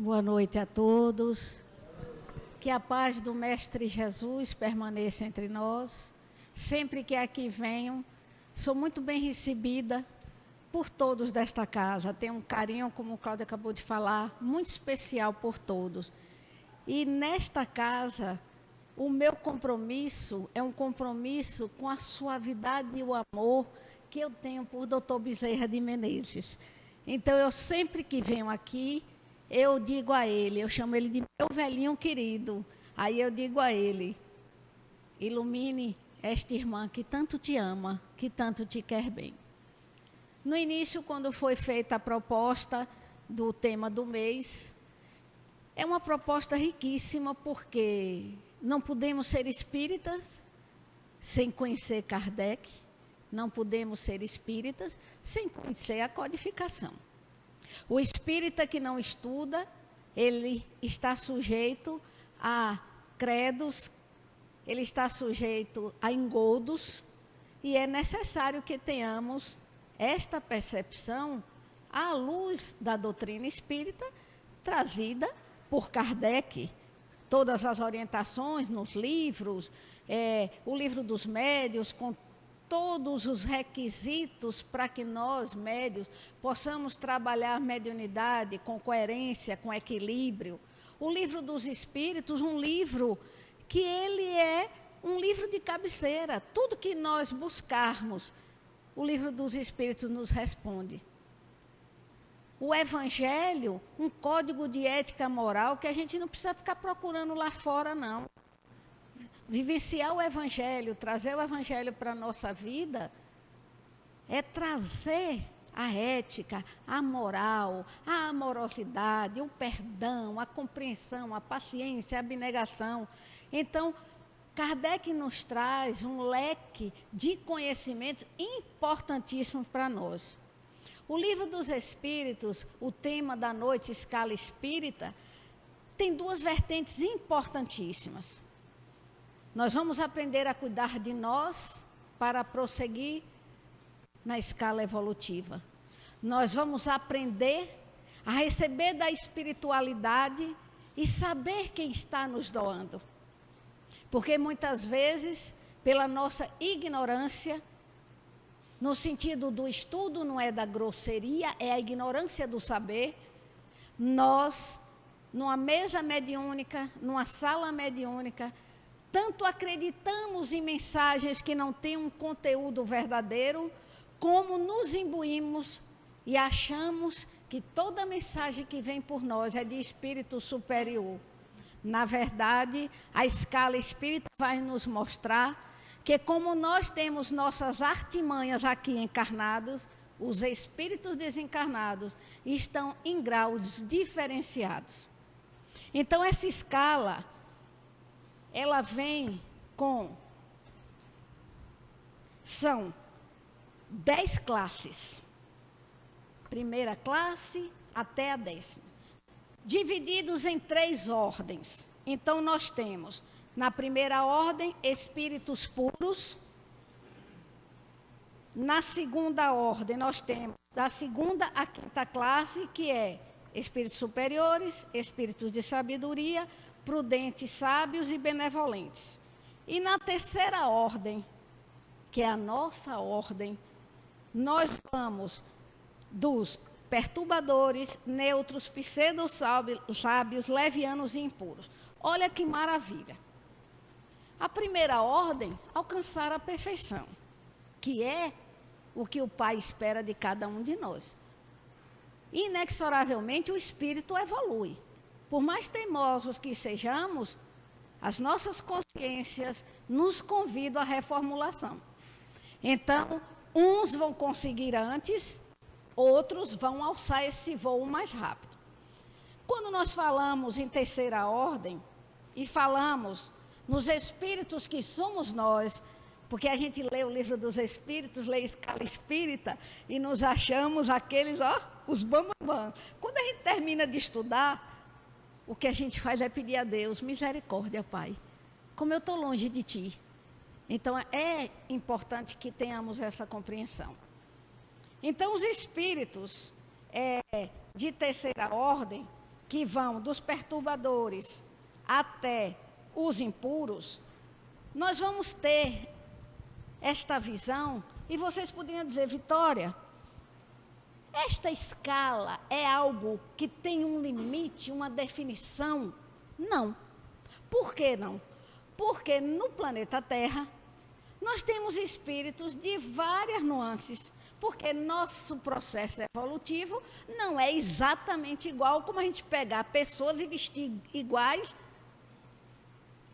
Boa noite a todos. Que a paz do Mestre Jesus permaneça entre nós. Sempre que aqui venho, sou muito bem recebida por todos desta casa. Tenho um carinho, como o Cláudio acabou de falar, muito especial por todos. E nesta casa, o meu compromisso é um compromisso com a suavidade e o amor que eu tenho por Dr. Bezerra de Menezes. Então, eu sempre que venho aqui, eu digo a ele, eu chamo ele de meu velhinho querido. Aí eu digo a ele, ilumine esta irmã que tanto te ama, que tanto te quer bem. No início, quando foi feita a proposta do tema do mês, é uma proposta riquíssima, porque não podemos ser espíritas sem conhecer Kardec, não podemos ser espíritas sem conhecer a codificação. O espírita que não estuda, ele está sujeito a credos, ele está sujeito a engodos, e é necessário que tenhamos esta percepção à luz da doutrina espírita, trazida por Kardec. Todas as orientações nos livros, o livro dos médiuns, com todos os requisitos para que nós, médiuns, possamos trabalhar mediunidade com coerência, com equilíbrio. O livro dos Espíritos, um livro que ele é um livro de cabeceira. Tudo que nós buscarmos, o livro dos Espíritos nos responde. O Evangelho, um código de ética moral que a gente não precisa ficar procurando lá fora, não. Vivenciar o Evangelho, trazer o Evangelho para a nossa vida, é trazer a ética, a moral, a amorosidade, o perdão, a compreensão, a paciência, a abnegação. Então, Kardec nos traz um leque de conhecimentos importantíssimos para nós. O Livro dos Espíritos, o tema da noite, Escala Espírita, tem duas vertentes importantíssimas. Nós vamos aprender a cuidar de nós para prosseguir na escala evolutiva. Nós vamos aprender a receber da espiritualidade e saber quem está nos doando. Porque muitas vezes, pela nossa ignorância, no sentido do estudo, não é da grosseria, é a ignorância do saber, nós, numa mesa mediúnica, numa sala mediúnica, tanto acreditamos em mensagens que não têm um conteúdo verdadeiro, como nos imbuímos e achamos que toda mensagem que vem por nós é de espírito superior. Na verdade, a escala espírita vai nos mostrar que, como nós temos nossas artimanhas aqui encarnados, os espíritos desencarnados estão em graus diferenciados. Então, essa escala, ela vem são 10 classes, primeira classe até a 10ª, divididos em 3 ordens. Então, nós temos, na primeira ordem, espíritos puros. Na segunda ordem, nós temos, da 2ª à 5ª classe, que é espíritos superiores, espíritos de sabedoria, prudentes, sábios e benevolentes. E na 3ª ordem, que é a nossa ordem, nós vamos dos perturbadores, neutros, pseudo-sábios, levianos e impuros. Olha que maravilha. A primeira ordem, alcançar a perfeição, que é o que o Pai espera de cada um de nós. Inexoravelmente, o espírito evolui. Por mais teimosos que sejamos, as nossas consciências nos convidam à reformulação. Então, uns vão conseguir antes, outros vão alçar esse voo mais rápido. Quando nós falamos em 3ª ordem, e falamos nos espíritos que somos nós, porque a gente lê o Livro dos Espíritos, lê a Escala Espírita, e nos achamos aqueles, os bambambam. Quando a gente termina de estudar, o que a gente faz é pedir a Deus, misericórdia, Pai, como eu estou longe de Ti. Então, é importante que tenhamos essa compreensão. Então, os espíritos de 3ª ordem, que vão dos perturbadores até os impuros, nós vamos ter esta visão, e vocês poderiam dizer, Vitória, esta escala é algo que tem um limite, uma definição? Não. Por que não? Porque no planeta Terra, nós temos espíritos de várias nuances, porque nosso processo evolutivo não é exatamente igual como a gente pegar pessoas e vestir iguais,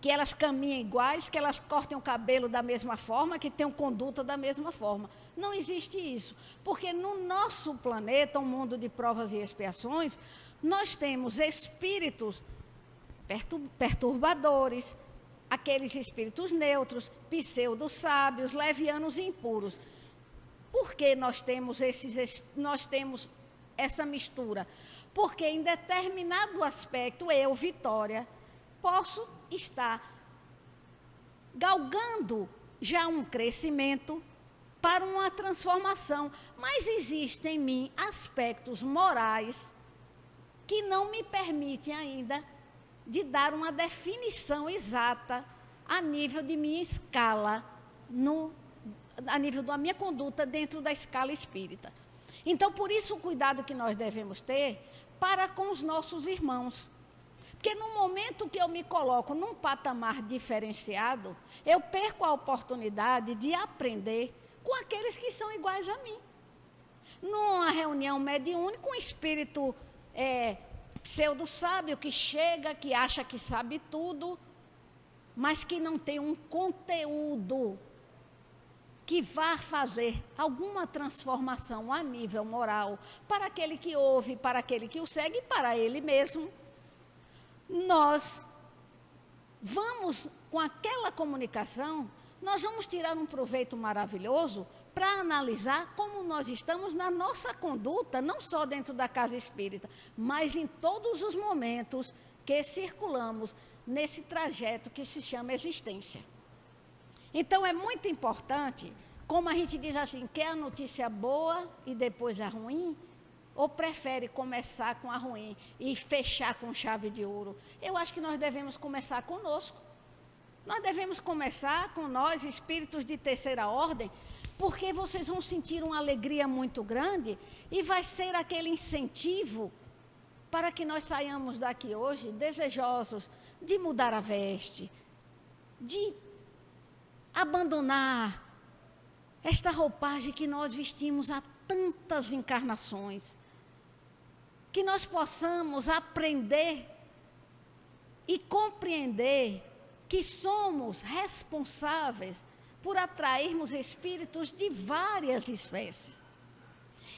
que elas caminham iguais, que elas cortem o cabelo da mesma forma, que tenham conduta da mesma forma. Não existe isso, porque no nosso planeta, um mundo de provas e expiações, nós temos espíritos perturbadores, aqueles espíritos neutros, pseudo-sábios, levianos e impuros. Por que nós temos essa mistura? Porque em determinado aspecto, eu, Vitória, posso estar galgando já um crescimento para uma transformação, mas existem em mim aspectos morais que não me permitem ainda de dar uma definição exata a nível de minha escala, a nível da minha conduta dentro da escala espírita. Então, por isso o cuidado que nós devemos ter para com os nossos irmãos. Porque no momento que eu me coloco num patamar diferenciado, eu perco a oportunidade de aprender com aqueles que são iguais a mim. Numa reunião mediúnica, um espírito pseudo-sábio que chega, que acha que sabe tudo, mas que não tem um conteúdo que vá fazer alguma transformação a nível moral para aquele que ouve, para aquele que o segue e para ele mesmo. Nós vamos, com aquela comunicação, nós vamos tirar um proveito maravilhoso para analisar como nós estamos na nossa conduta, não só dentro da casa espírita, mas em todos os momentos que circulamos nesse trajeto que se chama existência. Então, é muito importante, como a gente diz assim, quer a notícia boa e depois a ruim, ou prefere começar com a ruim e fechar com chave de ouro? Eu acho que nós devemos começar conosco. Nós devemos começar com nós, espíritos de terceira ordem, porque vocês vão sentir uma alegria muito grande e vai ser aquele incentivo para que nós saiamos daqui hoje desejosos de mudar a veste, de abandonar esta roupagem que nós vestimos há tantas encarnações, que nós possamos aprender e compreender que somos responsáveis por atrairmos espíritos de várias espécies.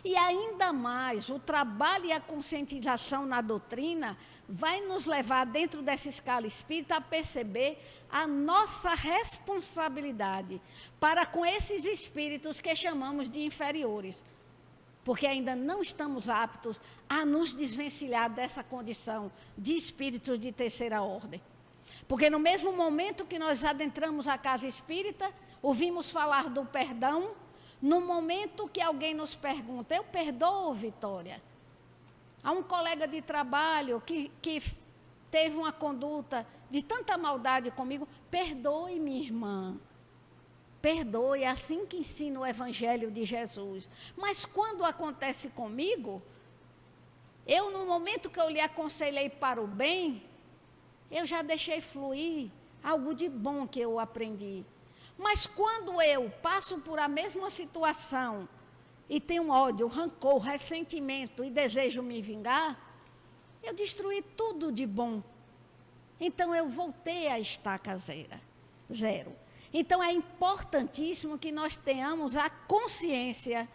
E ainda mais, o trabalho e a conscientização na doutrina vai nos levar, dentro dessa escala espírita, a perceber a nossa responsabilidade para com esses espíritos que chamamos de inferiores, porque ainda não estamos aptos a nos desvencilhar dessa condição de espíritos de terceira ordem. Porque no mesmo momento que nós adentramos a casa espírita, ouvimos falar do perdão. No momento que alguém nos pergunta, eu perdoo, Vitória? Há um colega de trabalho que teve uma conduta de tanta maldade comigo, perdoe, minha irmã. Perdoe, é assim que ensina o Evangelho de Jesus. Mas quando acontece comigo, no momento que eu lhe aconselhei para o bem, eu já deixei fluir algo de bom que eu aprendi. Mas quando eu passo por a mesma situação e tenho ódio, rancor, ressentimento e desejo me vingar, eu destruí tudo de bom. Então eu voltei à estaca zero. Então é importantíssimo que nós tenhamos a consciência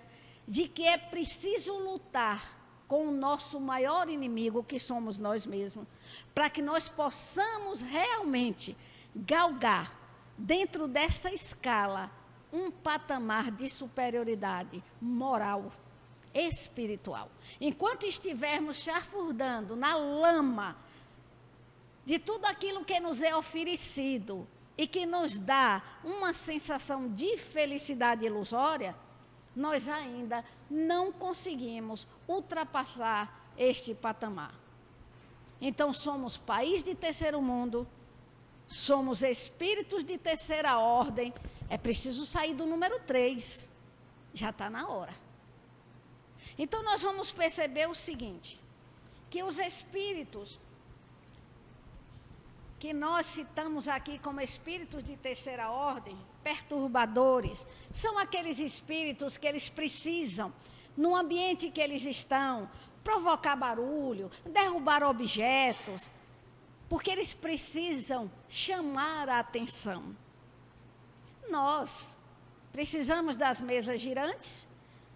de que é preciso lutar com o nosso maior inimigo, que somos nós mesmos, para que nós possamos realmente galgar dentro dessa escala um patamar de superioridade moral, espiritual. Enquanto estivermos chafurdando na lama de tudo aquilo que nos é oferecido e que nos dá uma sensação de felicidade ilusória, nós ainda não conseguimos ultrapassar este patamar. Então, somos país de terceiro mundo, somos espíritos de terceira ordem. É preciso sair do número 3. Já está na hora. Então, nós vamos perceber o seguinte, que os espíritos que nós citamos aqui como espíritos de terceira ordem, perturbadores, são aqueles espíritos que eles precisam, no ambiente que eles estão, provocar barulho, derrubar objetos, porque eles precisam chamar a atenção. Nós precisamos das mesas girantes,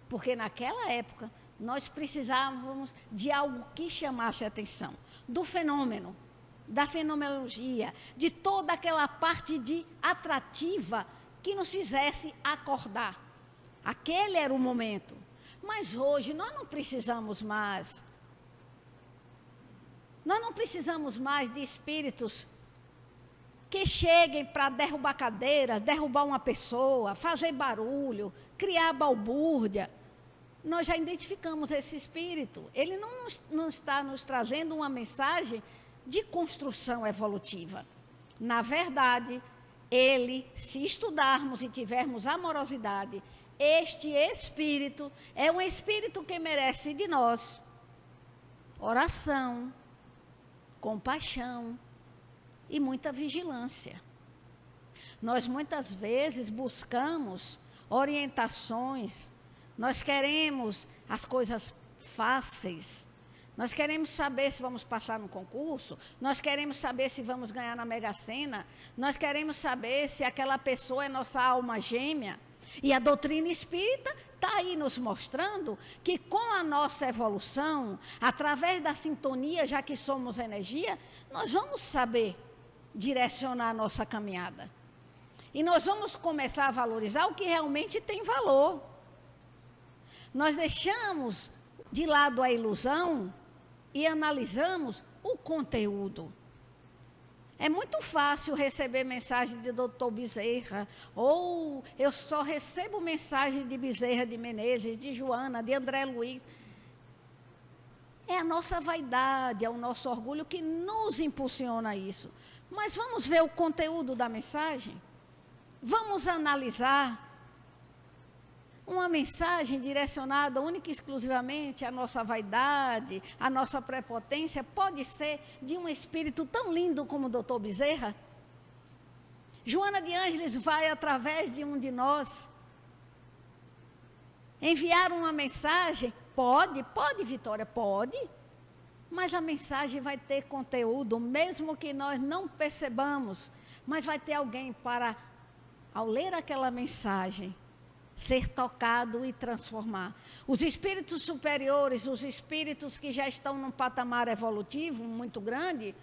porque naquela época nós precisávamos de algo que chamasse a atenção, do fenômeno, da fenomenologia, de toda aquela parte de atrativa que nos fizesse acordar. Aquele era o momento. Mas hoje nós não precisamos mais. Nós não precisamos mais de espíritos que cheguem para derrubar cadeiras, derrubar uma pessoa, fazer barulho, criar balbúrdia. Nós já identificamos esse espírito. Ele não está nos trazendo uma mensagem de construção evolutiva. Na verdade, ele, se estudarmos e tivermos amorosidade, este espírito é um espírito que merece de nós oração, compaixão e muita vigilância. Nós muitas vezes buscamos orientações, nós queremos as coisas fáceis, nós queremos saber se vamos passar no concurso, nós queremos saber se vamos ganhar na Mega Sena, nós queremos saber se aquela pessoa é nossa alma gêmea. E a doutrina espírita está aí nos mostrando que com a nossa evolução, através da sintonia, já que somos energia, nós vamos saber direcionar a nossa caminhada. E nós vamos começar a valorizar o que realmente tem valor. Nós deixamos de lado a ilusão e analisamos o conteúdo. É muito fácil receber mensagem de Dr. Bezerra, ou eu só recebo mensagem de Bezerra de Menezes, de Joana, de André Luiz. É a nossa vaidade, é o nosso orgulho que nos impulsiona a isso. Mas vamos ver o conteúdo da mensagem? Vamos analisar uma mensagem direcionada única e exclusivamente à nossa vaidade, à nossa prepotência, pode ser de um espírito tão lindo como o Dr. Bezerra? Joana de Ângeles vai, através de um de nós, enviar uma mensagem? Pode, Vitória, pode. Mas a mensagem vai ter conteúdo, mesmo que nós não percebamos, mas vai ter alguém para, ao ler aquela mensagem, ser tocado e transformar. Os espíritos superiores, os espíritos que já estão num patamar evolutivo muito grande,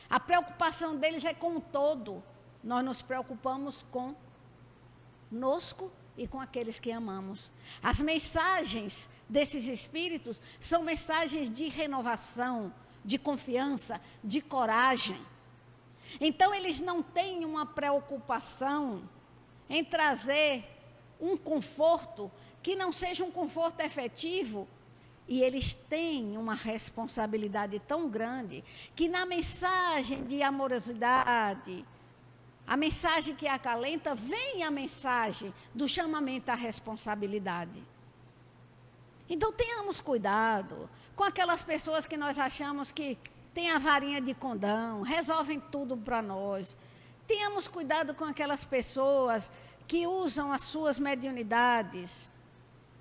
a preocupação deles é com o todo. Nós nos preocupamos conosco e com aqueles que amamos. As mensagens desses espíritos são mensagens de renovação, de confiança, de coragem. Então, eles não têm uma preocupação em trazer um conforto que não seja um conforto efetivo, e eles têm uma responsabilidade tão grande que na mensagem de amorosidade, a mensagem que acalenta, vem a mensagem do chamamento à responsabilidade. Então tenhamos cuidado com aquelas pessoas que nós achamos que têm a varinha de condão, resolvem tudo para nós. Tenhamos cuidado com aquelas pessoas que usam as suas mediunidades,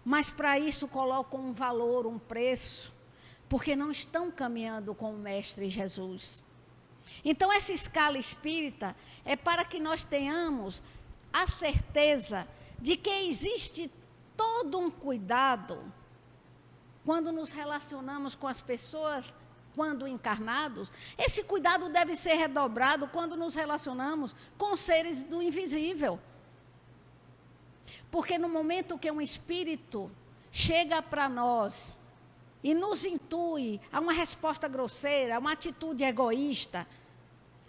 mas para isso colocam um valor, um preço, porque não estão caminhando com o Mestre Jesus. Então, essa escala espírita é para que nós tenhamos a certeza de que existe todo um cuidado quando nos relacionamos com as pessoas, quando encarnados. Esse cuidado deve ser redobrado quando nos relacionamos com seres do invisível. Porque no momento que um espírito chega para nós e nos intui a uma resposta grosseira, a uma atitude egoísta,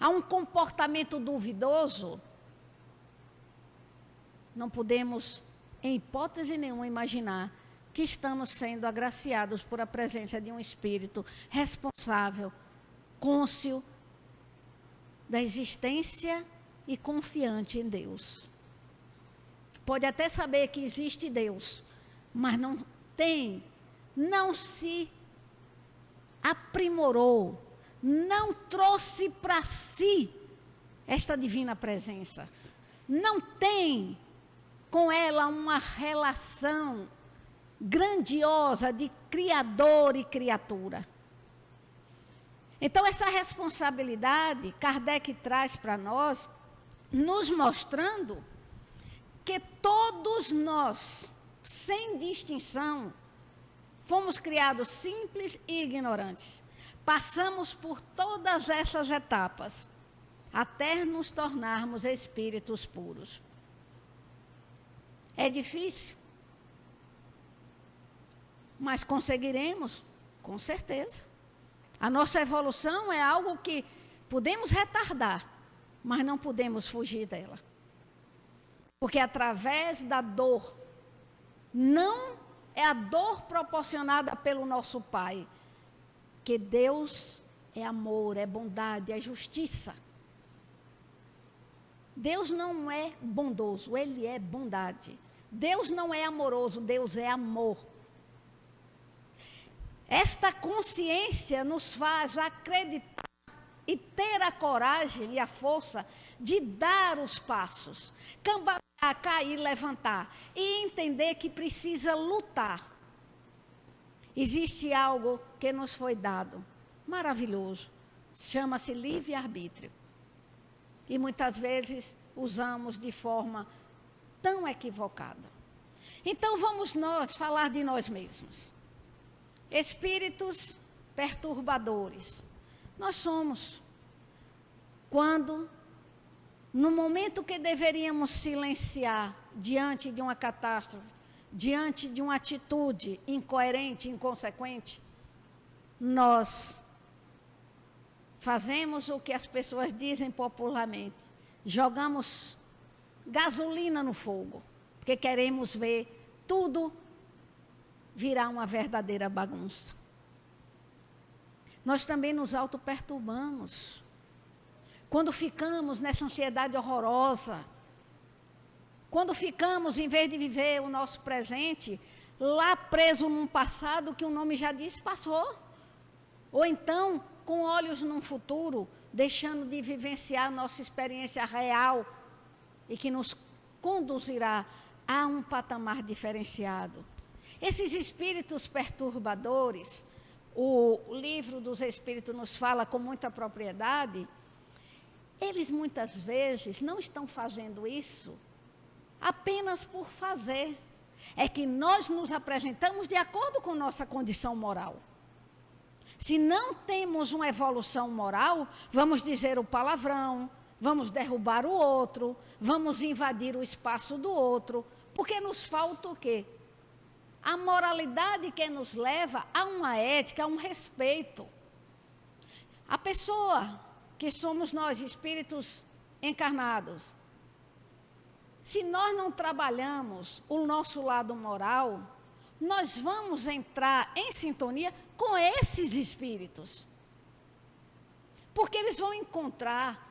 a um comportamento duvidoso, não podemos, em hipótese nenhuma, imaginar que estamos sendo agraciados por a presença de um espírito responsável cônscio da existência e confiante em Deus. Pode até saber que existe Deus, mas não se aprimorou, não trouxe para si esta divina presença. Não tem com ela uma relação grandiosa de criador e criatura. Então, essa responsabilidade, Kardec traz para nós, nos mostrando que todos nós, sem distinção, fomos criados simples e ignorantes. Passamos por todas essas etapas, até nos tornarmos espíritos puros. É difícil, mas conseguiremos, com certeza. A nossa evolução é algo que podemos retardar, mas não podemos fugir dela. Porque através da dor, não é a dor proporcionada pelo nosso Pai, que Deus é amor, é bondade, é justiça. Deus não é bondoso, Ele é bondade. Deus não é amoroso, Deus é amor. Esta consciência nos faz acreditar e ter a coragem e a força de dar os passos, cambalear, cair, levantar e entender que precisa lutar. Existe algo que nos foi dado, maravilhoso, chama-se livre-arbítrio. E muitas vezes usamos de forma tão equivocada. Então vamos nós falar de nós mesmos. Espíritos perturbadores. Nós somos. Quando, no momento que deveríamos silenciar diante de uma catástrofe, diante de uma atitude incoerente, inconsequente, nós fazemos o que as pessoas dizem popularmente, jogamos gasolina no fogo, porque queremos ver tudo virar uma verdadeira bagunça. Nós também nos autoperturbamos. Quando ficamos nessa ansiedade horrorosa, quando ficamos, em vez de viver o nosso presente, lá preso num passado que o nome já disse, passou. Ou então, com olhos num futuro, deixando de vivenciar nossa experiência real e que nos conduzirá a um patamar diferenciado. Esses espíritos perturbadores, o livro dos Espíritos nos fala com muita propriedade, eles muitas vezes não estão fazendo isso apenas por fazer. É que nós nos apresentamos de acordo com nossa condição moral. Se não temos uma evolução moral, vamos dizer o palavrão, vamos derrubar o outro, vamos invadir o espaço do outro, porque nos falta o quê? A moralidade que nos leva a uma ética, a um respeito. A pessoa que somos nós, espíritos encarnados, se nós não trabalhamos o nosso lado moral, nós vamos entrar em sintonia com esses espíritos. Porque eles vão encontrar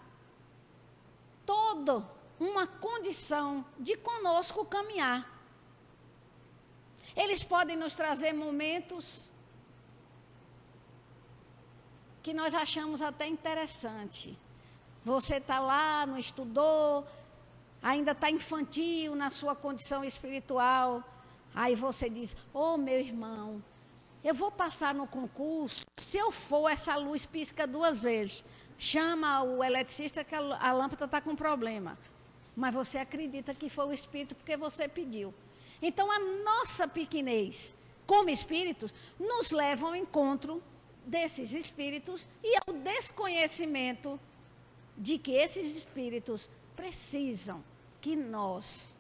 toda uma condição de conosco caminhar. Eles podem nos trazer momentos que nós achamos até interessante. Você está lá, não estudou, ainda está infantil na sua condição espiritual. Aí você diz, meu irmão, eu vou passar no concurso, se eu for, essa luz pisca 2 vezes. Chama o eletricista que a lâmpada está com problema. Mas você acredita que foi o espírito porque você pediu. Então, a nossa pequenez, como espíritos, nos leva ao encontro desses espíritos e ao desconhecimento de que esses espíritos precisam que nós,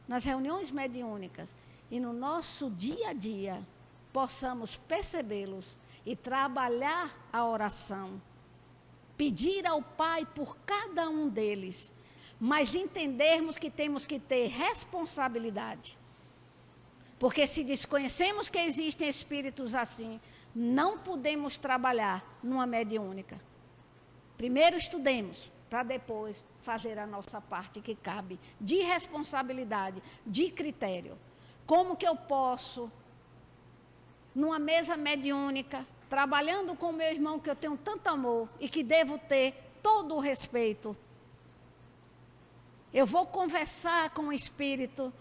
nas reuniões mediúnicas e no nosso dia a dia, possamos percebê-los e trabalhar a oração, pedir ao Pai por cada um deles, mas entendermos que temos que ter responsabilidade. Porque se desconhecemos que existem espíritos assim, não podemos trabalhar numa mediúnica. Primeiro estudemos, para depois fazer a nossa parte que cabe, de responsabilidade, de critério. Como que eu posso, numa mesa mediúnica, trabalhando com meu irmão que eu tenho tanto amor e que devo ter todo o respeito, eu vou conversar com o espírito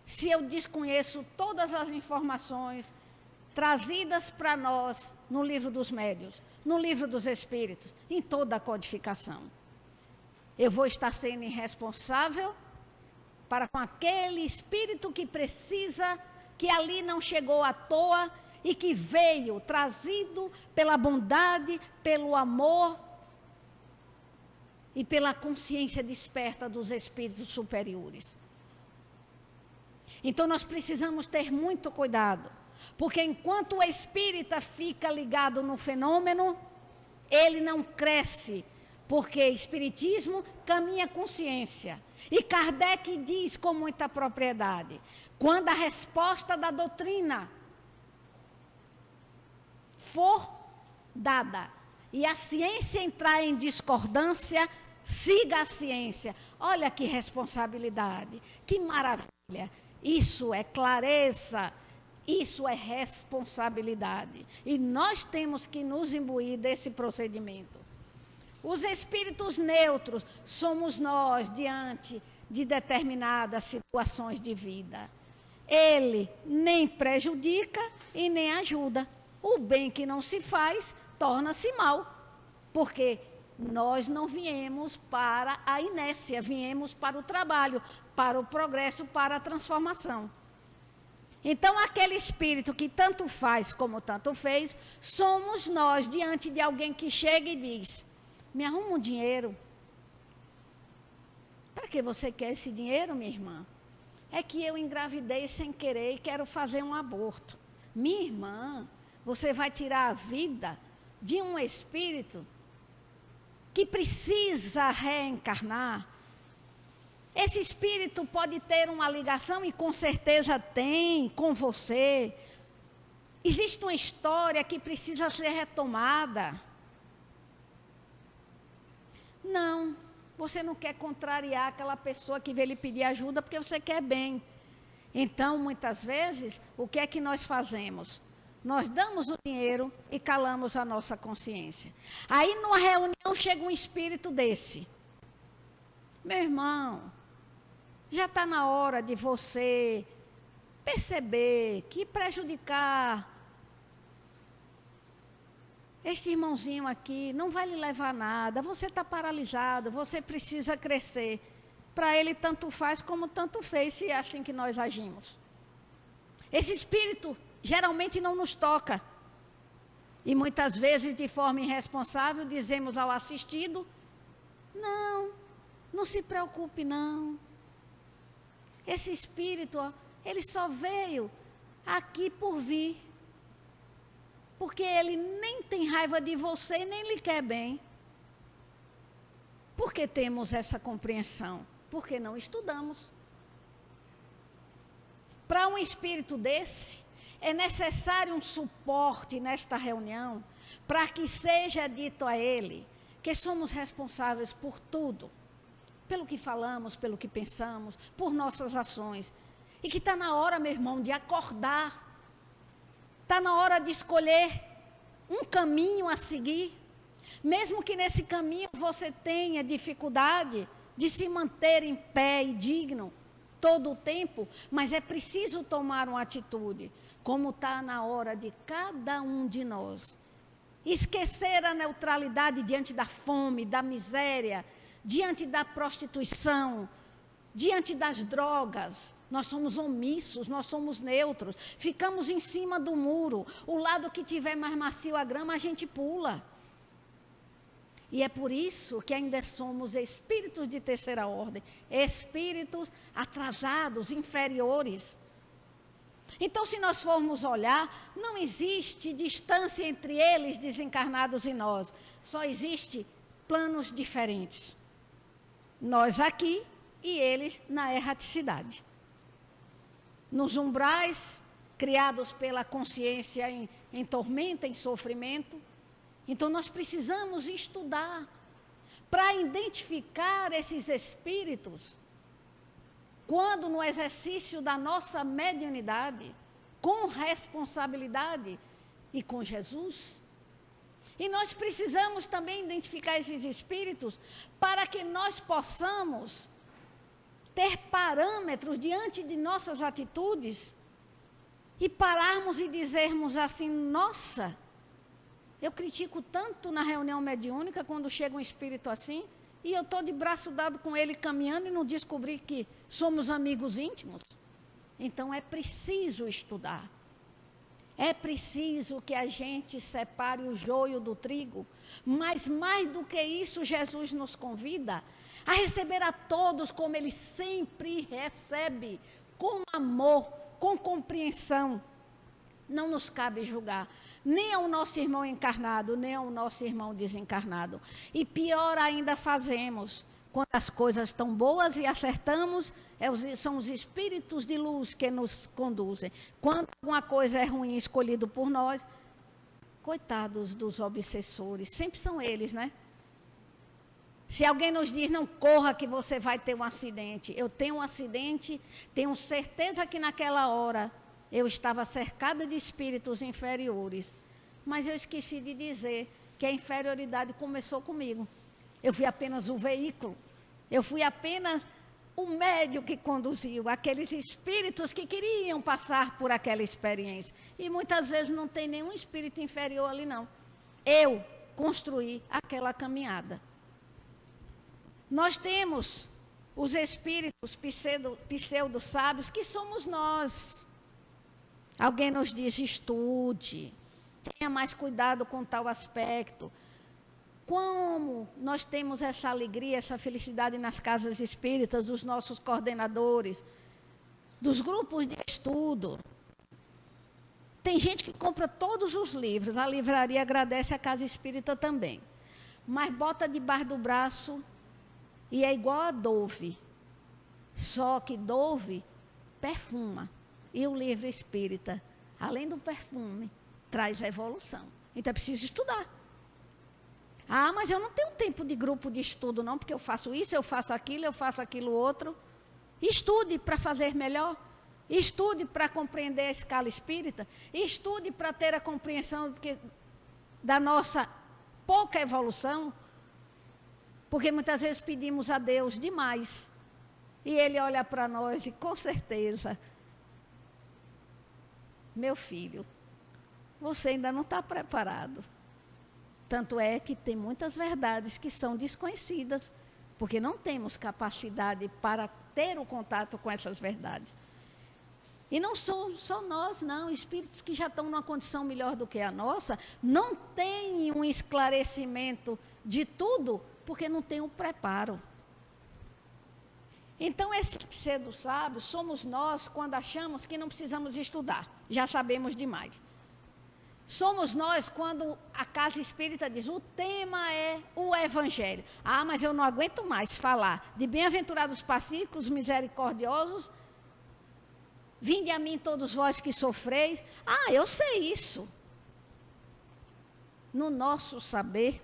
se eu desconheço todas as informações trazidas para nós no livro dos médiuns, no livro dos espíritos, em toda a codificação? Eu vou estar sendo irresponsável para com aquele espírito que precisa, que ali não chegou à toa e que veio trazido pela bondade, pelo amor e pela consciência desperta dos espíritos superiores. Então nós precisamos ter muito cuidado, porque enquanto o espírita fica ligado no fenômeno, ele não cresce, porque espiritismo caminha consciência. E Kardec diz com muita propriedade, quando a resposta da doutrina for dada e a ciência entrar em discordância, siga a ciência. Olha que responsabilidade, que maravilha. Isso é clareza, isso é responsabilidade. E nós temos que nos imbuir desse procedimento. Os espíritos neutros somos nós diante de determinadas situações de vida. Ele nem prejudica e nem ajuda. O bem que não se faz torna-se mal, porque nós não viemos para a inércia, viemos para o trabalho, para o progresso, para a transformação. Então, aquele espírito que tanto faz como tanto fez, somos nós diante de alguém que chega e diz: me arruma um dinheiro. Para que você quer esse dinheiro, minha irmã? É que eu engravidei sem querer e quero fazer um aborto. Minha irmã, você vai tirar a vida de um espírito que precisa reencarnar. Esse espírito pode ter uma ligação, e com certeza tem, com você. Existe uma história que precisa ser retomada. Não, você não quer contrariar aquela pessoa que veio lhe pedir ajuda porque você quer bem. Então, muitas vezes, o que é que nós fazemos? Nós damos o dinheiro e calamos a nossa consciência. Aí, numa reunião, chega um espírito desse. Meu irmão, já está na hora de você perceber que prejudicar este irmãozinho aqui não vai lhe levar a nada. Você está paralisado, você precisa crescer. Para ele, tanto faz como tanto fez, se é assim que nós agimos. Esse espírito geralmente não nos toca. E muitas vezes, de forma irresponsável, dizemos ao assistido: não, não se preocupe não. Esse espírito, ele só veio aqui por vir. Porque ele nem tem raiva de você e nem lhe quer bem. Por que temos essa compreensão? Porque não estudamos. Para um espírito desse, é necessário um suporte nesta reunião, para que seja dito a ele que somos responsáveis por tudo, pelo que falamos, pelo que pensamos, por nossas ações. E que está na hora, meu irmão, de acordar. Está na hora de escolher um caminho a seguir. Mesmo que nesse caminho você tenha dificuldade de se manter em pé e digno todo o tempo, mas é preciso tomar uma atitude, como está na hora de cada um de nós esquecer a neutralidade diante da fome, da miséria, diante da prostituição, diante das drogas. Nós somos omissos, nós somos neutros, ficamos em cima do muro. O lado que tiver mais macio a grama, a gente pula. E é por isso que ainda somos espíritos de terceira ordem, espíritos atrasados, inferiores. Então, se nós formos olhar, não existe distância entre eles desencarnados e nós. Só existe planos diferentes. Nós aqui e eles na erraticidade. Nos umbrais criados pela consciência em tormenta, em sofrimento. Então, nós precisamos estudar para identificar esses espíritos, quando no exercício da nossa mediunidade, com responsabilidade e com Jesus. E nós precisamos também identificar esses espíritos para que nós possamos ter parâmetros diante de nossas atitudes e pararmos e dizermos assim: nossa, eu critico tanto na reunião mediúnica quando chega um espírito assim, e eu estou de braço dado com ele caminhando e não descobri que somos amigos íntimos. Então é preciso estudar. É preciso que a gente separe o joio do trigo, mas mais do que isso, Jesus nos convida a receber a todos como Ele sempre recebe, com amor, com compreensão. Não nos cabe julgar, nem ao nosso irmão encarnado, nem ao nosso irmão desencarnado. E pior ainda fazemos, quando as coisas estão boas e acertamos, são os espíritos de luz que nos conduzem. Quando alguma coisa é ruim escolhido por nós, coitados dos obsessores, sempre são eles, né? Se alguém nos diz: não corra que você vai ter um acidente. Eu tenho um acidente, tenho certeza que naquela hora eu estava cercada de espíritos inferiores. Mas eu esqueci de dizer que a inferioridade começou comigo. Eu fui apenas o veículo. Eu fui apenas o médium que conduziu aqueles espíritos que queriam passar por aquela experiência. E muitas vezes não tem nenhum espírito inferior ali, não. Eu construí aquela caminhada. Nós temos os espíritos pseudo-sábios, que somos nós. Alguém nos diz: estude, tenha mais cuidado com tal aspecto. Como nós temos essa alegria, essa felicidade nas casas espíritas, dos nossos coordenadores, dos grupos de estudo. Tem gente que compra todos os livros, a livraria agradece, a casa espírita também. Mas bota debaixo do braço e é igual a Dove. Só que Dove perfuma. E o livro espírita, além do perfume, traz a evolução. Então é preciso estudar. Ah, mas eu não tenho tempo de grupo de estudo não, porque eu faço isso, eu faço aquilo outro. Estude para fazer melhor. Estude para compreender a escala espírita. Estude para ter a compreensão da nossa pouca evolução. Porque muitas vezes pedimos a Deus demais. E Ele olha para nós e, com certeza, meu filho, você ainda não está preparado. Tanto é que tem muitas verdades que são desconhecidas, porque não temos capacidade para ter o contato com essas verdades. E não são só nós, não. Espíritos que já estão numa condição melhor do que a nossa, não têm um esclarecimento de tudo, porque não tem o preparo. Então, esse pseudo-sábio somos nós quando achamos que não precisamos estudar, já sabemos demais. Somos nós quando a casa espírita diz: o tema é o evangelho. Ah, mas eu não aguento mais falar de bem-aventurados pacíficos, misericordiosos. Vinde a mim todos vós que sofreis. Ah, eu sei isso. No nosso saber,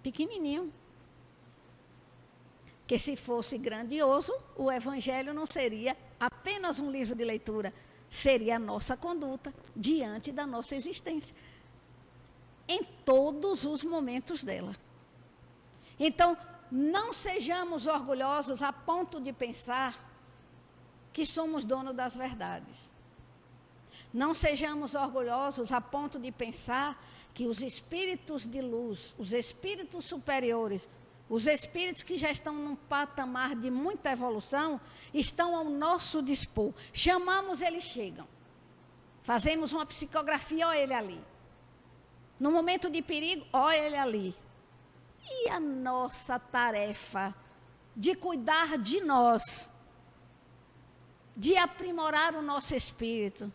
pequenininho. Que se fosse grandioso, o evangelho não seria apenas um livro de leitura, seria a nossa conduta diante da nossa existência, em todos os momentos dela. Então, não sejamos orgulhosos a ponto de pensar que somos donos das verdades. Não sejamos orgulhosos a ponto de pensar que os espíritos de luz, os espíritos superiores, os espíritos que já estão num patamar de muita evolução, estão ao nosso dispor. Chamamos, eles chegam. Fazemos uma psicografia, ó ele ali. No momento de perigo, ó ele ali. E a nossa tarefa de cuidar de nós, de aprimorar o nosso espírito,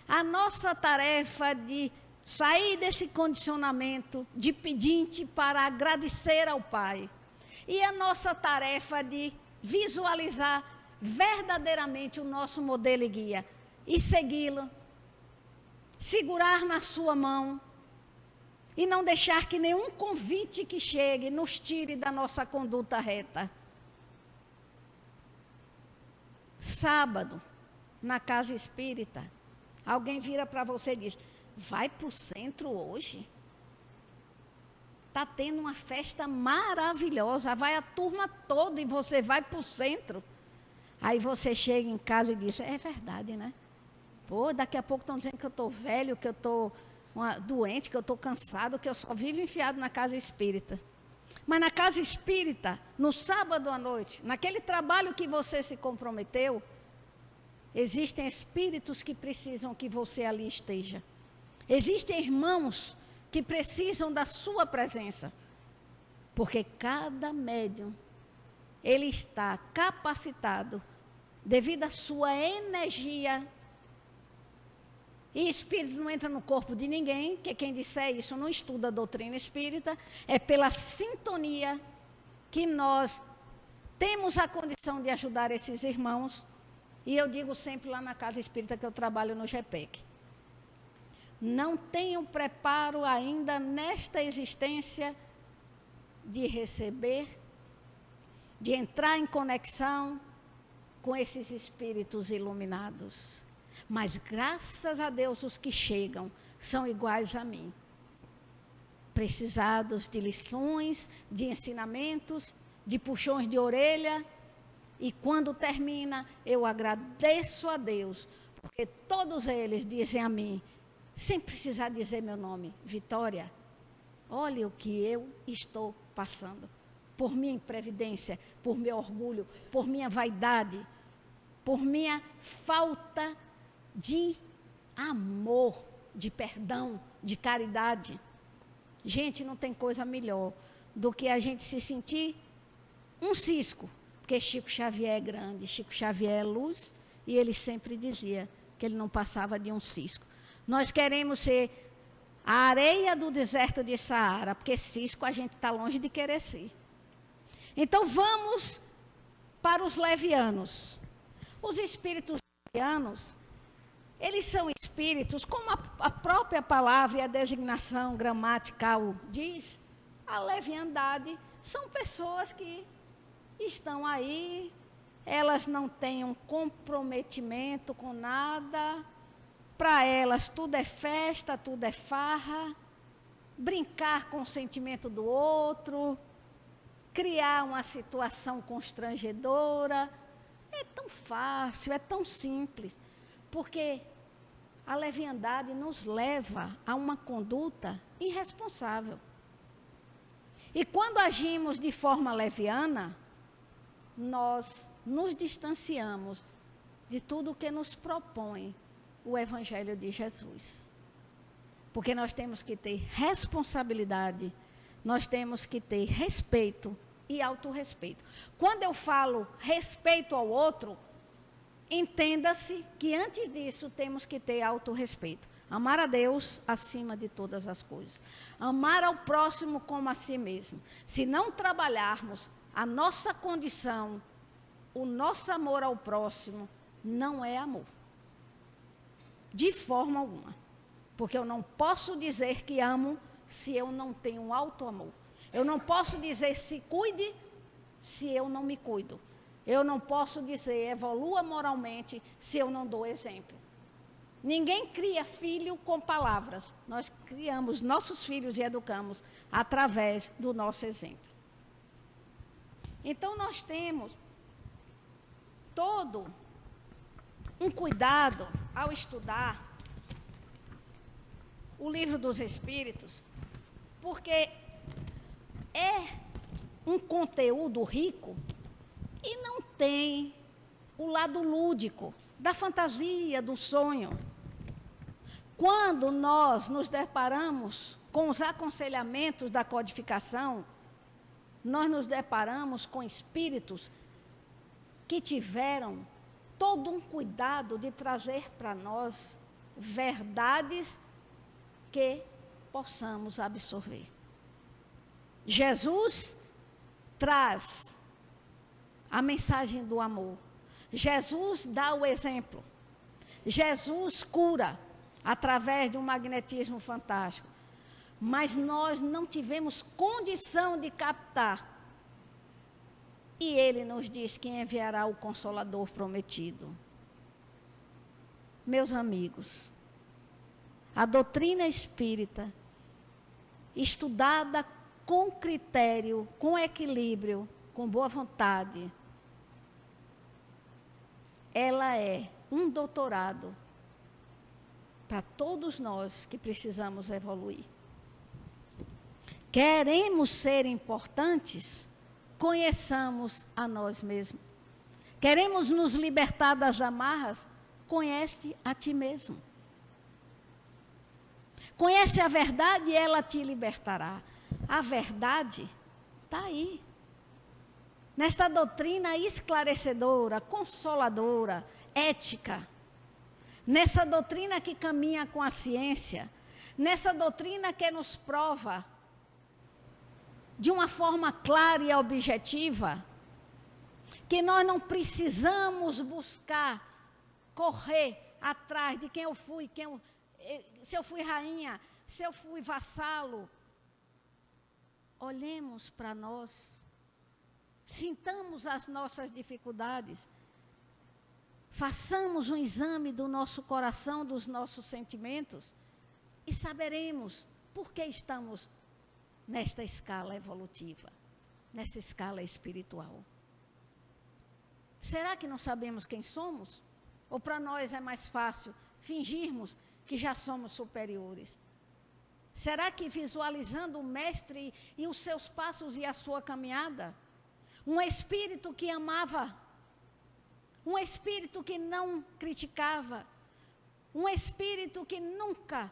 a nossa tarefa de sair desse condicionamento de pedinte para agradecer ao Pai. E a nossa tarefa de visualizar verdadeiramente o nosso modelo e guia e segui-lo, segurar na sua mão e não deixar que nenhum convite que chegue nos tire da nossa conduta reta. Sábado, na casa espírita, alguém vira para você e diz: vai para o centro hoje? Está tendo uma festa maravilhosa, vai a turma toda e você vai para o centro. Aí você chega em casa e diz: é verdade, né? Pô, daqui a pouco estão dizendo que eu estou velho, que eu estou doente, que eu estou cansado, que eu só vivo enfiado na casa espírita. Mas na casa espírita, no sábado à noite, naquele trabalho que você se comprometeu, existem espíritos que precisam que você ali esteja. Existem irmãos que precisam da sua presença. Porque cada médium, ele está capacitado devido à sua energia. E espírito não entra no corpo de ninguém, que quem disser isso não estuda a doutrina espírita, é pela sintonia que nós temos a condição de ajudar esses irmãos. E eu digo sempre lá na casa espírita que eu trabalho no GPEC. Não tenho preparo ainda nesta existência de receber, de entrar em conexão com esses espíritos iluminados. Mas graças a Deus os que chegam são iguais a mim. Precisados de lições, de ensinamentos, de puxões de orelha. E quando termina, eu agradeço a Deus, porque todos eles dizem a mim, sem precisar dizer meu nome: Vitória, olha o que eu estou passando. Por minha imprevidência, por meu orgulho, por minha vaidade, por minha falta de amor, de perdão, de caridade. Gente, não tem coisa melhor do que a gente se sentir um cisco. Porque Chico Xavier é grande, Chico Xavier é luz, e ele sempre dizia que ele não passava de um cisco. Nós queremos ser a areia do deserto de Saara, porque cisco a gente está longe de querer ser. Então vamos para os levianos. Os espíritos levianos, eles são espíritos, como a própria palavra e a designação gramatical diz, a leviandade são pessoas que estão aí, elas não têm um comprometimento com nada, para elas tudo é festa, tudo é farra, brincar com o sentimento do outro, criar uma situação constrangedora, é tão fácil, é tão simples, porque a leviandade nos leva a uma conduta irresponsável. E quando agimos de forma leviana, nós nos distanciamos de tudo que nos propõe o Evangelho de Jesus. Porque nós temos que ter responsabilidade, nós temos que ter respeito e autorrespeito. Quando eu falo respeito ao outro, entenda-se que antes disso temos que ter autorrespeito. Amar a Deus acima de todas as coisas. Amar ao próximo como a si mesmo. Se não trabalharmos a nossa condição, o nosso amor ao próximo, não é amor. De forma alguma. Porque eu não posso dizer que amo se eu não tenho um alto amor. Eu não posso dizer se cuide se eu não me cuido. Eu não posso dizer evolua moralmente se eu não dou exemplo. Ninguém cria filho com palavras. Nós criamos nossos filhos e educamos através do nosso exemplo. Então nós temos todo um cuidado ao estudar o Livro dos Espíritos, porque é um conteúdo rico e não tem o lado lúdico, da fantasia, do sonho. Quando nós nos deparamos com os aconselhamentos da codificação, nós nos deparamos com espíritos que tiveram todo um cuidado de trazer para nós verdades que possamos absorver. Jesus traz a mensagem do amor. Jesus dá o exemplo. Jesus cura através de um magnetismo fantástico. Mas nós não tivemos condição de captar. E ele nos diz que enviará o Consolador prometido. Meus amigos, a doutrina espírita, estudada com critério, com equilíbrio, com boa vontade, ela é um doutorado para todos nós que precisamos evoluir. Queremos ser importantes? Conheçamos a nós mesmos. Queremos nos libertar das amarras? Conhece a ti mesmo. Conhece a verdade e ela te libertará. A verdade está aí. Nesta doutrina esclarecedora, consoladora, ética. Nessa doutrina que caminha com a ciência. Nessa doutrina que nos prova de uma forma clara e objetiva, que nós não precisamos buscar, correr atrás de quem eu fui, se eu fui rainha, se eu fui vassalo. Olhemos para nós, sintamos as nossas dificuldades, façamos um exame do nosso coração, dos nossos sentimentos, e saberemos por que estamos nesta escala evolutiva, nessa escala espiritual. Será que não sabemos quem somos? Ou para nós é mais fácil fingirmos que já somos superiores? Será que visualizando o Mestre e os seus passos e a sua caminhada, um espírito que amava, um espírito que não criticava, um espírito que nunca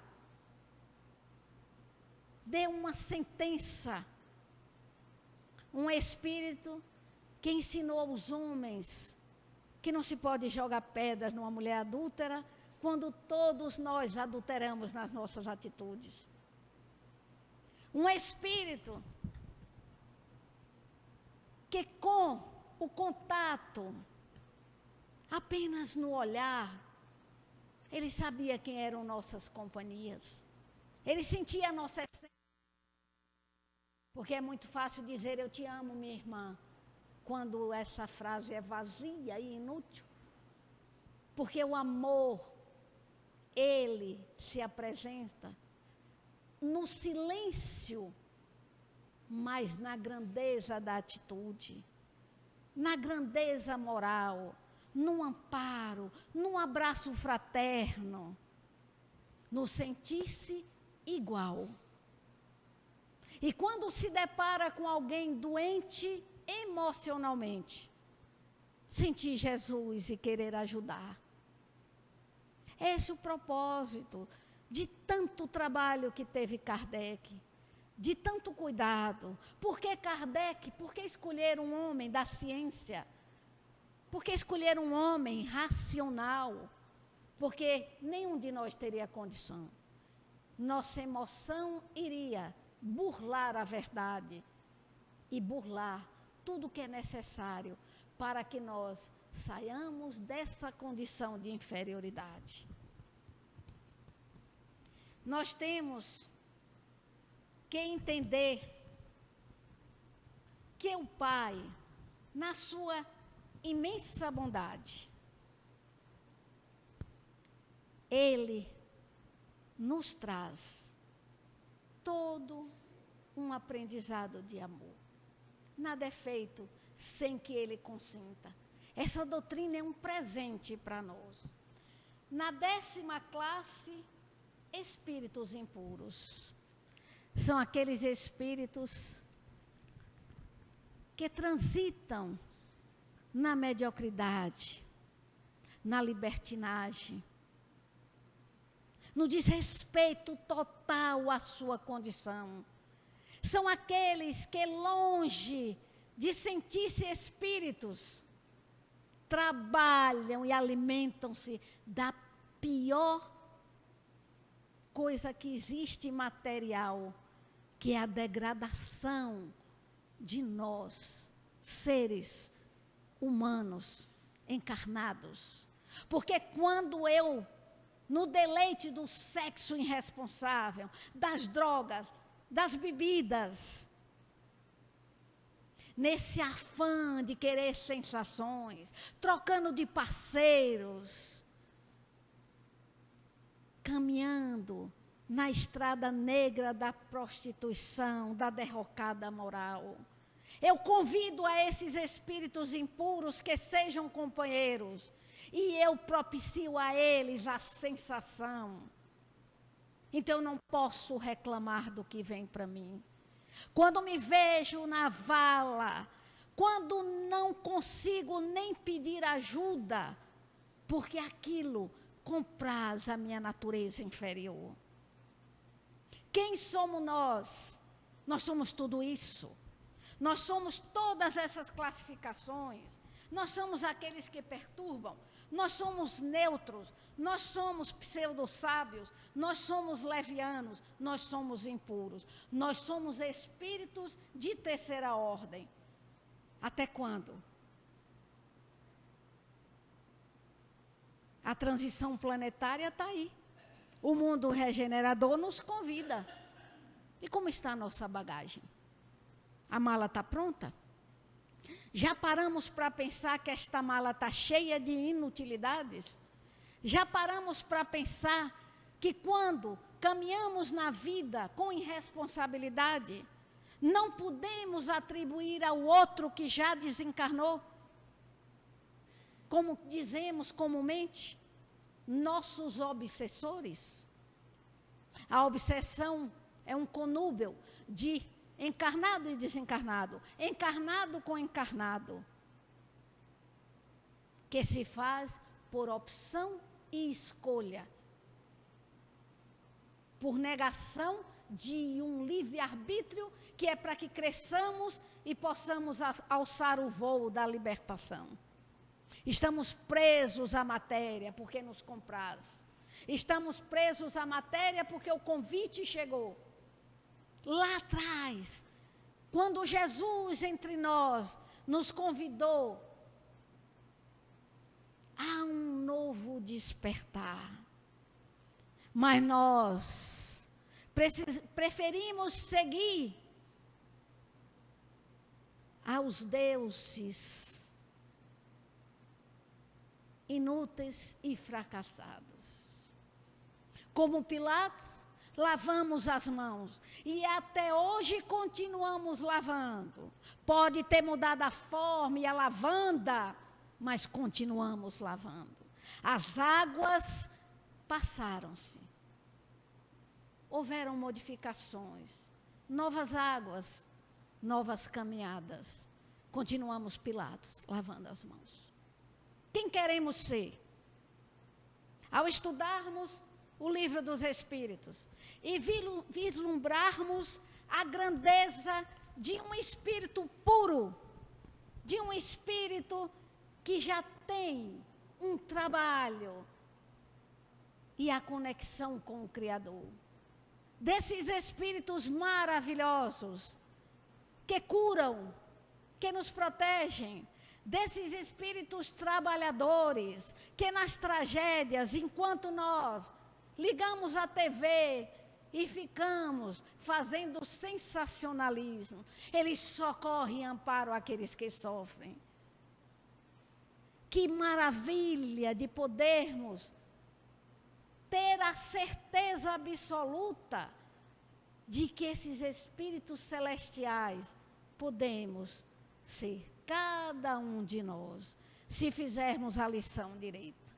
deu uma sentença, um espírito que ensinou aos homens que não se pode jogar pedras numa mulher adúltera, quando todos nós adulteramos nas nossas atitudes. Um espírito que com o contato, apenas no olhar, ele sabia quem eram nossas companhias. Ele sentia a nossa essência. Porque é muito fácil dizer eu te amo, minha irmã, quando essa frase é vazia e inútil. Porque o amor, ele se apresenta no silêncio, mas na grandeza da atitude, na grandeza moral, no amparo, num abraço fraterno, no sentir-se igual. E quando se depara com alguém doente emocionalmente, sentir Jesus e querer ajudar. Esse é o propósito de tanto trabalho que teve Kardec, de tanto cuidado. Por que Kardec? Por que escolher um homem da ciência? Por que escolher um homem racional? Porque nenhum de nós teria condição. Nossa emoção iria burlar a verdade e burlar tudo o que é necessário para que nós saiamos dessa condição de inferioridade. Nós temos que entender que o Pai, na sua imensa bondade, Ele nos traz todo um aprendizado de amor. Nada é feito sem que Ele consinta. Essa doutrina é um presente para nós. Na 10ª classe, espíritos impuros. São aqueles espíritos que transitam na mediocridade, na libertinagem, no desrespeito total à sua condição. São aqueles que, longe de sentir-se espíritos, trabalham e alimentam-se da pior coisa que existe material, que é a degradação de nós, seres humanos, encarnados. Porque quando eu, no deleite do sexo irresponsável, das drogas, das bebidas, nesse afã de querer sensações, trocando de parceiros, caminhando na estrada negra da prostituição, da derrocada moral. Eu convido a esses espíritos impuros que sejam companheiros, e eu propicio a eles a sensação. Então eu não posso reclamar do que vem para mim. Quando me vejo na vala, quando não consigo nem pedir ajuda, porque aquilo compraz a minha natureza inferior. Quem somos nós? Nós somos tudo isso. Nós somos todas essas classificações. Nós somos aqueles que perturbam. Nós somos neutros. Nós somos pseudo-sábios. Nós somos levianos. Nós somos impuros. Nós somos espíritos de terceira ordem. Até quando? A transição planetária está aí. O mundo regenerador nos convida. E como está a nossa bagagem? A mala está pronta? Já paramos para pensar que esta mala está cheia de inutilidades? Já paramos para pensar que quando caminhamos na vida com irresponsabilidade, não podemos atribuir ao outro que já desencarnou? Como dizemos comumente, nossos obsessores. A obsessão é um conúbio de encarnado e desencarnado, encarnado com encarnado, que se faz por opção e escolha, por negação de um livre-arbítrio que é para que cresçamos e possamos alçar o voo da libertação. Estamos presos à matéria porque nos compraz. Estamos presos à matéria porque o convite chegou. Lá atrás, quando Jesus entre nós nos convidou a um novo despertar. Mas nós preferimos seguir aos deuses inúteis e fracassados. Como Pilatos, lavamos as mãos e até hoje continuamos lavando. Pode ter mudado a forma e a lavanda, mas continuamos lavando. As águas passaram-se. Houveram modificações, novas águas, novas caminhadas. Continuamos Pilatos, lavando as mãos. Quem queremos ser? Ao estudarmos o livro dos Espíritos e vislumbrarmos a grandeza de um espírito puro, de um espírito que já tem um trabalho e a conexão com o Criador. Desses espíritos maravilhosos que curam, que nos protegem, desses espíritos trabalhadores que nas tragédias, enquanto nós ligamos a TV e ficamos fazendo sensacionalismo, eles socorrem e amparam aqueles que sofrem. Que maravilha de podermos ter a certeza absoluta de que esses espíritos celestiais podemos ser cada um de nós, se fizermos a lição direita.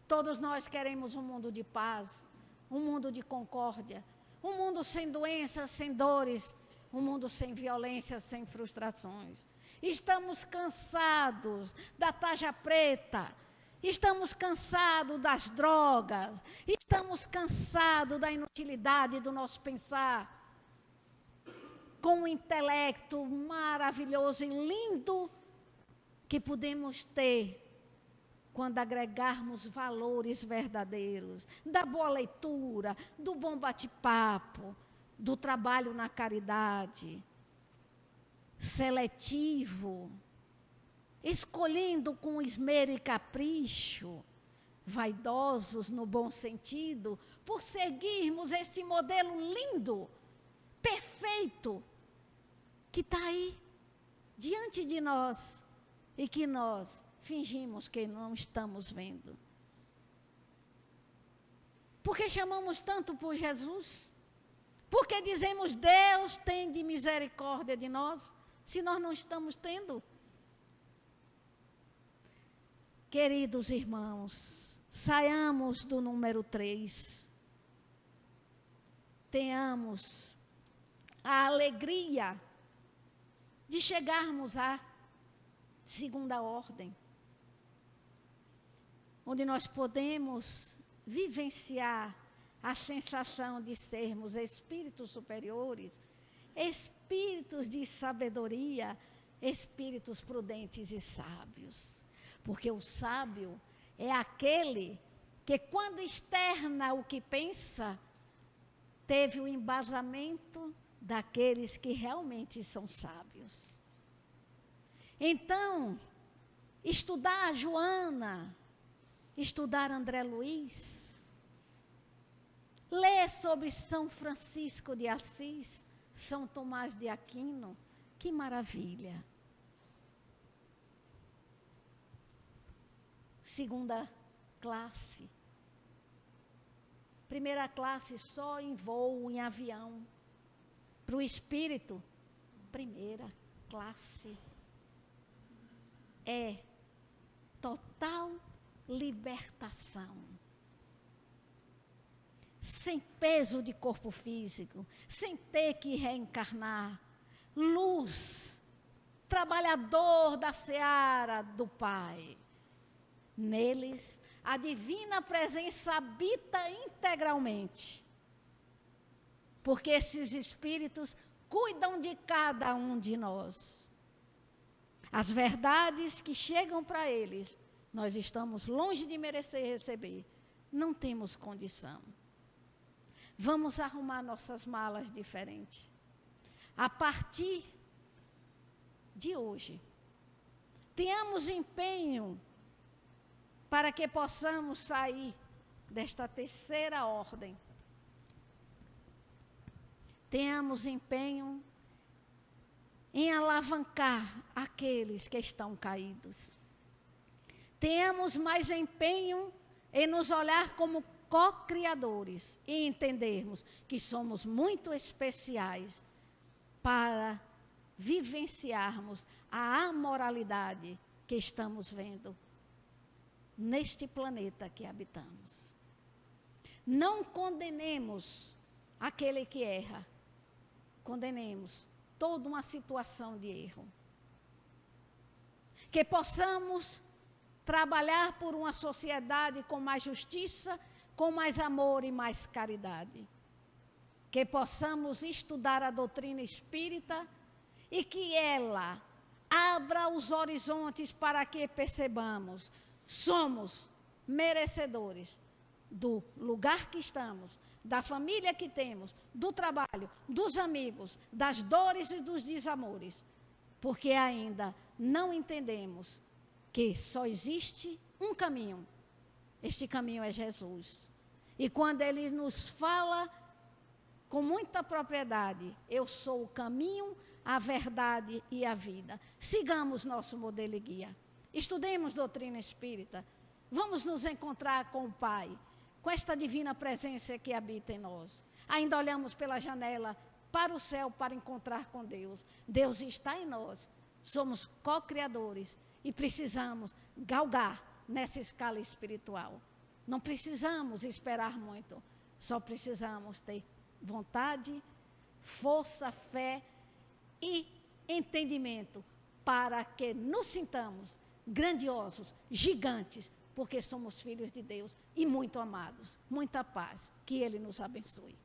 Todos nós queremos um mundo de paz, um mundo de concórdia, um mundo sem doenças, sem dores, um mundo sem violência, sem frustrações. Estamos cansados da tarja preta, estamos cansados das drogas, estamos cansados da inutilidade do nosso pensar. Com um intelecto maravilhoso e lindo que podemos ter quando agregarmos valores verdadeiros, da boa leitura, do bom bate-papo, do trabalho na caridade, seletivo. escolhendo com esmero e capricho, vaidosos no bom sentido, por seguirmos este modelo lindo, perfeito, que está aí, diante de nós, e que nós fingimos que não estamos vendo. Por que chamamos tanto por Jesus? Porque dizemos, Deus tem de misericórdia de nós, se nós não estamos tendo? Queridos irmãos, saiamos do número 3. Tenhamos a alegria de chegarmos à segunda ordem, onde nós podemos vivenciar a sensação de sermos espíritos superiores, espíritos de sabedoria, espíritos prudentes e sábios. Porque o sábio é aquele que, quando externa o que pensa, teve o embasamento daqueles que realmente são sábios. Então, estudar Joana, estudar André Luiz, ler sobre São Francisco de Assis, São Tomás de Aquino, que maravilha. Segunda classe. Primeira classe só em voo, em avião. Para o espírito, primeira classe. É total libertação. Sem peso de corpo físico, sem ter que reencarnar. Luz, trabalhador da seara do Pai. Neles, a divina presença habita integralmente. Porque esses espíritos cuidam de cada um de nós. As verdades que chegam para eles, nós estamos longe de merecer receber. Não temos condição. Vamos arrumar nossas malas diferente. A partir de hoje, tenhamos empenho para que possamos sair desta terceira ordem. Tenhamos empenho em alavancar aqueles que estão caídos. Tenhamos mais empenho em nos olhar como co-criadores e entendermos que somos muito especiais para vivenciarmos a amoralidade que estamos vendo neste planeta que habitamos. Não condenemos aquele que erra, condenemos toda uma situação de erro. Que possamos trabalhar por uma sociedade com mais justiça, com mais amor e mais caridade. Que possamos estudar a doutrina espírita e que ela abra os horizontes para que percebamos, somos merecedores do lugar que estamos, da família que temos, do trabalho, dos amigos, das dores e dos desamores, porque ainda não entendemos que só existe um caminho. Este caminho é Jesus. E quando Ele nos fala com muita propriedade, eu sou o caminho, a verdade e a vida. Sigamos nosso modelo e guia. Estudemos doutrina espírita. Vamos nos encontrar com o Pai, com esta divina presença que habita em nós. Ainda olhamos pela janela para o céu para encontrar com Deus. Deus está em nós. Somos co-criadores e precisamos galgar nessa escala espiritual. Não precisamos esperar muito. Só precisamos ter vontade, força, fé e entendimento para que nos sintamos grandiosos, gigantes, porque somos filhos de Deus e muito amados. Muita paz. Que Ele nos abençoe.